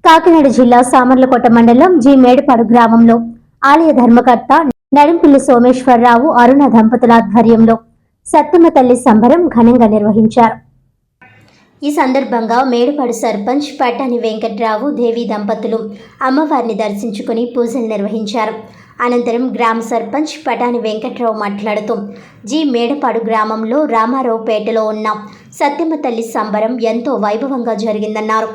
కాకినాడ జిల్లా సామర్లకోట మండలం జి మేడపాడు గ్రామంలో ఆలయ ధర్మకర్త నడింపిల్లి సోమేశ్వరరావు అరుణ దంపతుల ఆధ్వర్యంలో సత్యమ్మ తల్లి సంబరం ఘనంగా నిర్వహించారు. ఈ సందర్భంగా మేడపాడు సర్పంచ్ పట్టాని వెంకట్రావు దేవి దంపతులు అమ్మవారిని దర్శించుకుని పూజలు నిర్వహించారు. అనంతరం గ్రామ సర్పంచ్ పటాని వెంకట్రావు మాట్లాడుతూ జి మేడపాడు గ్రామంలో రామారావుపేటలో ఉన్న సత్యమ్మ తల్లి సంబరం ఎంతో వైభవంగా జరిగిందన్నారు.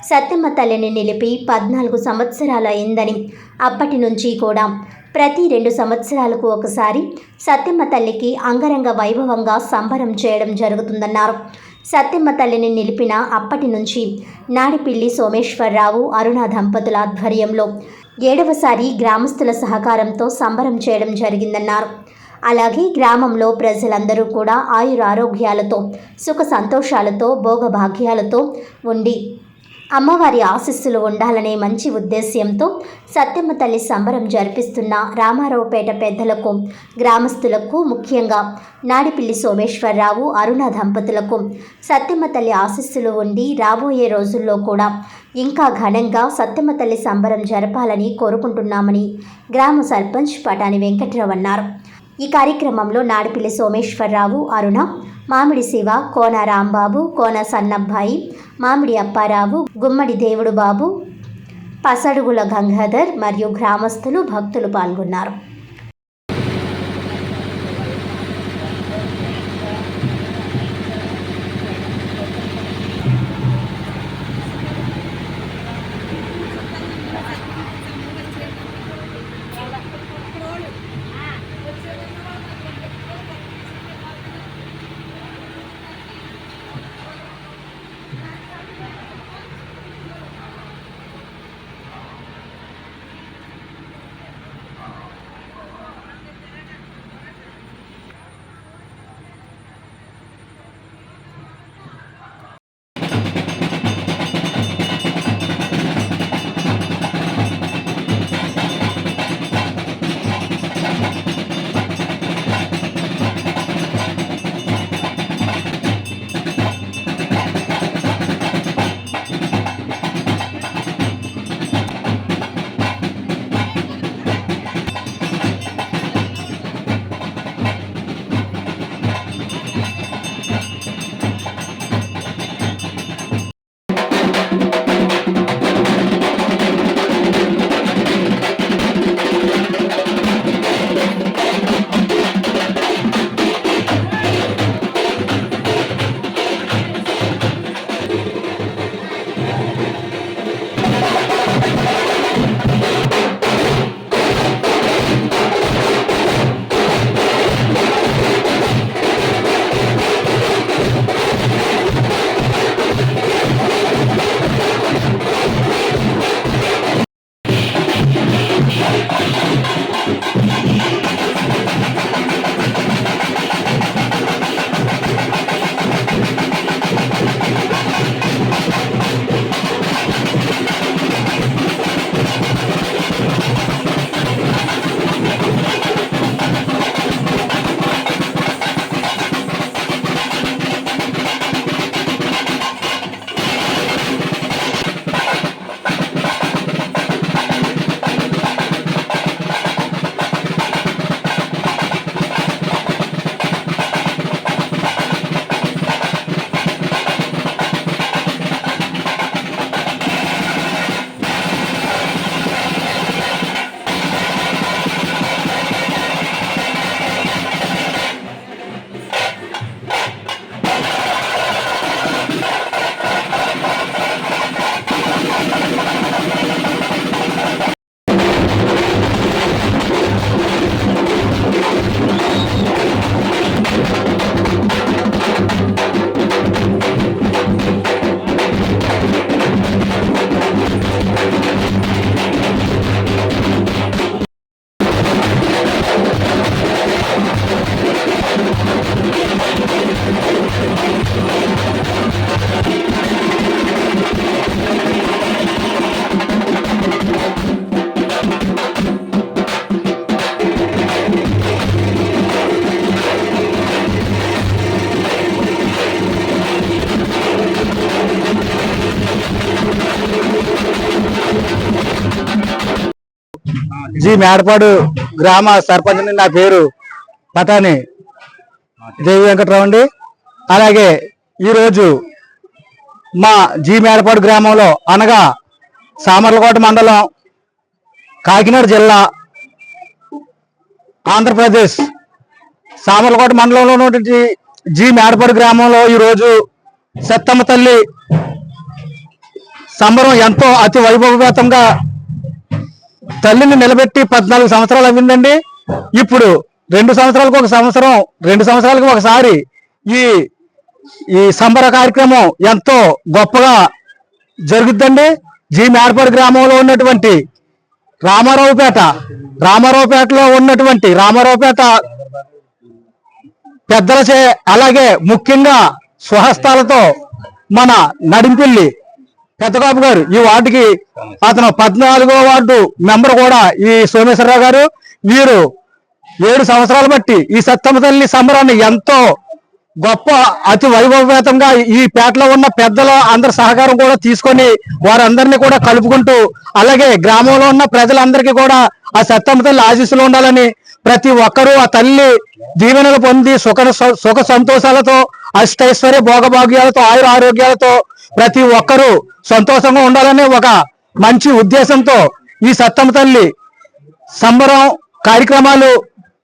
సత్యమ్మ తల్లిని నిలిపి 14 సంవత్సరాలు అయిందని, అప్పటి నుంచి కూడా ప్రతి 2 సంవత్సరాలకు ఒకసారి సత్యమ్మ తల్లికి అంగరంగ వైభవంగా సంబరం చేయడం జరుగుతుందన్నారు. సత్యమ్మ తల్లిని నిలిపిన అప్పటి నుంచి నాడిపిల్లి సోమేశ్వరరావు అరుణ దంపతుల ఆధ్వర్యంలో 7వసారి గ్రామస్తుల సహకారంతో సంబరం చేయడం జరిగిందన్నారు. అలాగే గ్రామంలో ప్రజలందరూ కూడా ఆయురారోగ్యాలతో సుఖ సంతోషాలతో భోగభాగ్యాలతో ఉండి అమ్మవారి ఆశీస్సులు ఉండాలనే మంచి ఉద్దేశ్యంతో సత్యమ్మ తల్లి సంబరం జరిపిస్తున్న రామారావుపేట పెద్దలకు, గ్రామస్తులకు, ముఖ్యంగా నాడిపిల్లి సోమేశ్వరరావు అరుణ దంపతులకు సత్యమ్మ తల్లి ఆశీస్సులు ఉండి రాబోయే రోజుల్లో కూడా ఇంకా ఘనంగా సత్యమ్మ తల్లి సంబరం జరపాలని కోరుకుంటున్నామని గ్రామ సర్పంచ్ పటాని వెంకట్రావు అన్నారు. ఈ కార్యక్రమంలో నాడిపిల్లి సోమేశ్వరరావు, అరుణ, మామిడి శివ, కోన రాంబాబు, కోన సన్నబ్బాయి, మామిడి అప్పారావు, గుమ్మడి దేవుడు బాబు, పసడుగుల గంగాధర్ మరియు గ్రామస్తులు, భక్తులు పాల్గొన్నారు. జి మేడపాడు గ్రామ సర్పంచ్. నా పేరు పటాని దేవి వెంకట్రావు అండి. అలాగే ఈరోజు మా జి మేడపాడు గ్రామంలో అనగా సామర్లకోట మండలం, కాకినాడ జిల్లా, ఆంధ్రప్రదేశ్, సామర్లకోట మండలంలో ఉన్నటువంటి జి మేడపాడు గ్రామంలో ఈరోజు సత్తమ్మ తల్లి సంబరం ఎంతో అతి వైభవపేతంగా తల్లిని నిలబెట్టి 14 సంవత్సరాలు అయిందండి. ఇప్పుడు 2 సంవత్సరాలకు ఒక సంవత్సరం, 2 సంవత్సరాలకు ఒకసారి ఈ సంబర కార్యక్రమం ఎంతో గొప్పగా జరుగుద్దండి. జి మేడపాడు గ్రామంలో ఉన్నటువంటి రామారావుపేటలో ఉన్నటువంటి రామారావుపేట పెద్దలచే, అలాగే ముఖ్యంగా స్వహస్తాలతో మన నడింపిల్లి పెద్దకాపు గారు, ఈ వార్డుకి అతను 14వ వార్డు మెంబర్ కూడా ఈ సోమేశ్వరరావు గారు, వీరు 7 సంవత్సరాలు బట్టి ఈ సత్తమ్మ తల్లి సంబరాన్ని ఎంతో గొప్ప అతి వైభవపేతంగా ఈ పేటలో ఉన్న పెద్దల అందరి సహకారం కూడా తీసుకొని వారందరినీ కూడా కలుపుకుంటూ, అలాగే గ్రామంలో ఉన్న ప్రజలందరికీ కూడా ఆ సత్తమ్మ తల్లి ఆశీస్సులు ఉండాలని, ప్రతి ఒక్కరూ ఆ తల్లి దీవెనలు పొంది సుఖ సంతోషాలతో, అష్టైశ్వర్య భోగభాగ్యాలతో, ఆయుర ఆరోగ్యాలతో ప్రతి ఒక్కరూ సంతోషంగా ఉండాలని ఒక మంచి ఉద్దేశంతో ఈ సత్తమ్మ తల్లి సంబరం కార్యక్రమాలు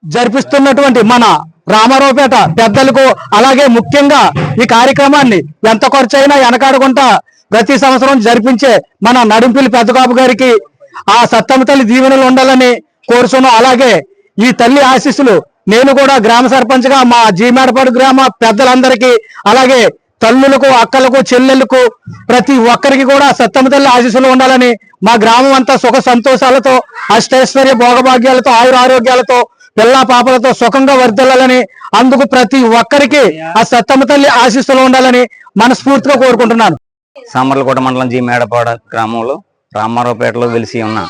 జరిపిస్తున్నటువంటి మన రామారావుపేట పెద్దలకు, అలాగే ముఖ్యంగా ఈ కార్యక్రమాన్ని ఎంత ఖర్చు అయినా వెనకాడకుండా ప్రతి సంవత్సరం జరిపించే మన నడింపిల్లి పెద్దకాపు గారికి ఆ సత్తమ్మ తల్లి దీవెనలు ఉండాలని కోరుచున్నాం. అలాగే ఈ తల్లి ఆశీస్సులు నేను కూడా గ్రామ సర్పంచ్ గా మా జి మేడపాడు గ్రామ పెద్దలందరికీ, అలాగే తల్లులకు, అక్కలకు, చెల్లెళ్లకు ప్రతి ఒక్కరికి కూడా సత్తమ్మ తల్లి ఆశీస్సులు ఉండాలని, మా గ్రామం అంతా సుఖ సంతోషాలతో, అష్టైశ్వర్య భోగభాగ్యాలతో, ఆయుర ఆరోగ్యాలతో, పిల్లా పాపలతో సుఖంగా వర్ధిల్లాలని, అందుకు ప్రతి ఒక్కరికి ఆ సత్తమ్మ తల్లి ఆశీస్సులు ఉండాలని మనస్ఫూర్తిగా కోరుకుంటున్నాను. సామర్లకోట మండలం జి మేడపాడ గ్రామంలో రామారావుపేటలో వెలిసి ఉన్న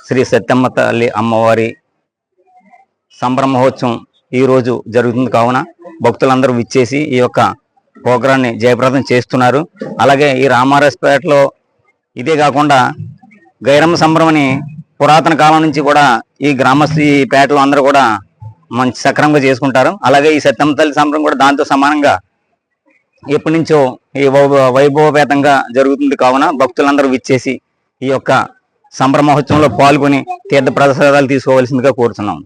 శ్రీ సత్తమ్మ తల్లి అమ్మవారి సంబర మహోత్సవం ఈ రోజు జరుగుతుంది. కావున భక్తులందరూ విచ్చేసి ఈ యొక్క ప్రోగ్రాన్ని జయప్రదం చేస్తున్నారు. అలాగే ఈ రామారావుపేటలో ఇదే కాకుండా గైరమ్మ సంబరం అని పురాతన కాలం నుంచి కూడా ఈ గ్రామస్తు ఈ పేటలో అందరూ కూడా మంచి సక్రమంగా చేసుకుంటారు. అలాగే ఈ సత్తమ్మ తల్లి సంబరం కూడా దాంతో సమానంగా ఎప్పటి నుంచో ఈ వైభవపేతంగా జరుగుతుంది. కావున భక్తులందరూ విచ్చేసి ఈ యొక్క సంబర మహోత్సవంలో పాల్గొని తీర్థ ప్రసాదాలు తీసుకోవాల్సిందిగా కోరుతున్నాం.